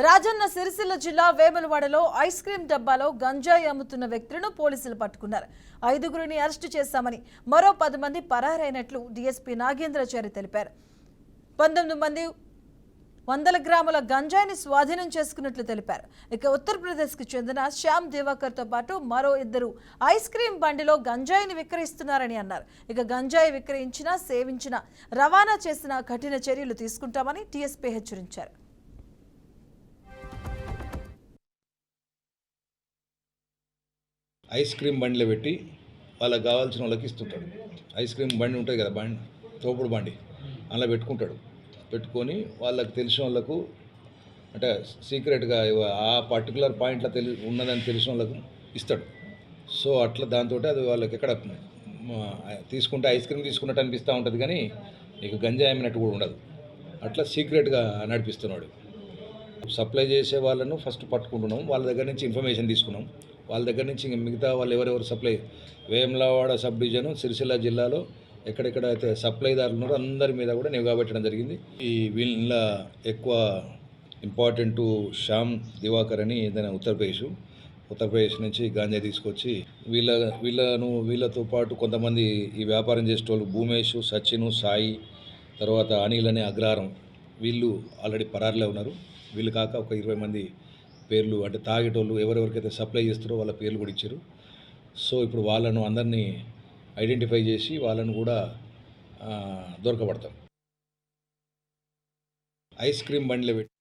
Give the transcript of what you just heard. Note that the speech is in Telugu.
రాజన్న సిరిసిల్ల జిల్లా వేములవాడలో ఐస్ క్రీం డబ్బాలో గంజాయి అమ్ముతున్న వ్యక్తులను పోలీసులు పట్టుకున్నారు. 5గురిని అరెస్టు చేశామని, మరో 10 మంది పరారైనట్లు డీఎస్పీ నాగేంద్రచారి తెలిపారు. 19 మంది 100 గ్రాముల గంజాయిని స్వాధీనం చేసుకున్నట్లు తెలిపారు. ఇక ఉత్తరప్రదేశ్కు చెందిన శ్యామ్ దివాకర్తో పాటు మరో 2 ఐస్ క్రీం బండిలో గంజాయిని విక్రయిస్తున్నారని అన్నారు. ఇక గంజాయి విక్రయించిన, సేవించిన, రవాణా చేసిన కఠిన చర్యలు తీసుకుంటామని డీఎస్పీ హెచ్చరించారు. ఐస్ క్రీమ్ బండిలో పెట్టి వాళ్ళకి కావాల్సిన వాళ్ళకి ఇస్తుంటాడు. ఐస్ క్రీమ్ బండి ఉంటుంది కదా, బండి తోపుడు బండి అలా పెట్టుకొని వాళ్ళకి తెలిసిన వాళ్ళకు, అంటే సీక్రెట్గా ఆ పర్టికులర్ పాయింట్లో ఉన్నదని తెలిసిన వాళ్ళకు ఇస్తాడు. సో అట్లా దాంతో అది వాళ్ళకి ఎక్కడ తీసుకుంటే ఐస్ క్రీమ్ తీసుకున్నట్టు అనిపిస్తూ ఉంటుంది, కానీ నీకు గంజాయి అమ్మినట్టు కూడా ఉండదు. అట్లా సీక్రెట్గా నడిపిస్తున్నాడు. సప్లై చేసే వాళ్ళను ఫస్ట్ పట్టుకుంటున్నాం, వాళ్ళ దగ్గర నుంచి ఇన్ఫర్మేషన్ తీసుకున్నాం. వాళ్ళ దగ్గర నుంచి మిగతా వాళ్ళు ఎవరెవరు supply, Vemulawada sub division Sircilla జిల్లాలో ఎక్కడెక్కడైతే సప్లైదారులు ఉన్నారో అందరి మీద కూడా నిఘా పెట్టడం జరిగింది. ఈ వీళ్ళ ఎక్కువ ఇంపార్టెంట్ శ్యామ్ దివాకర్ అని ఏదైనా ఉత్తరప్రదేశ్ నుంచి గాంజా తీసుకొచ్చి వీళ్ళతో పాటు కొంతమంది ఈ వ్యాపారం చేసేటోళ్ళు భూమేష్, సచిన్, సాయి, తర్వాత అనిల్ అనే అగ్రహారం, వీళ్ళు ఆల్రెడీ పరారులో ఉన్నారు. వీళ్ళు కాక ఒక 20 మంది పేర్లు, అంటే తాగేటోళ్ళు ఎవరెవరికైతే సప్లై చేస్తారో వాళ్ళ పేర్లు కూడా ఇచ్చారు. సో ఇప్పుడు వాళ్ళను అందరినీ ఐడెంటిఫై చేసి వాళ్ళను కూడా దొరకబడతాం. ఐస్ క్రీమ్ బండిలో పెట్టి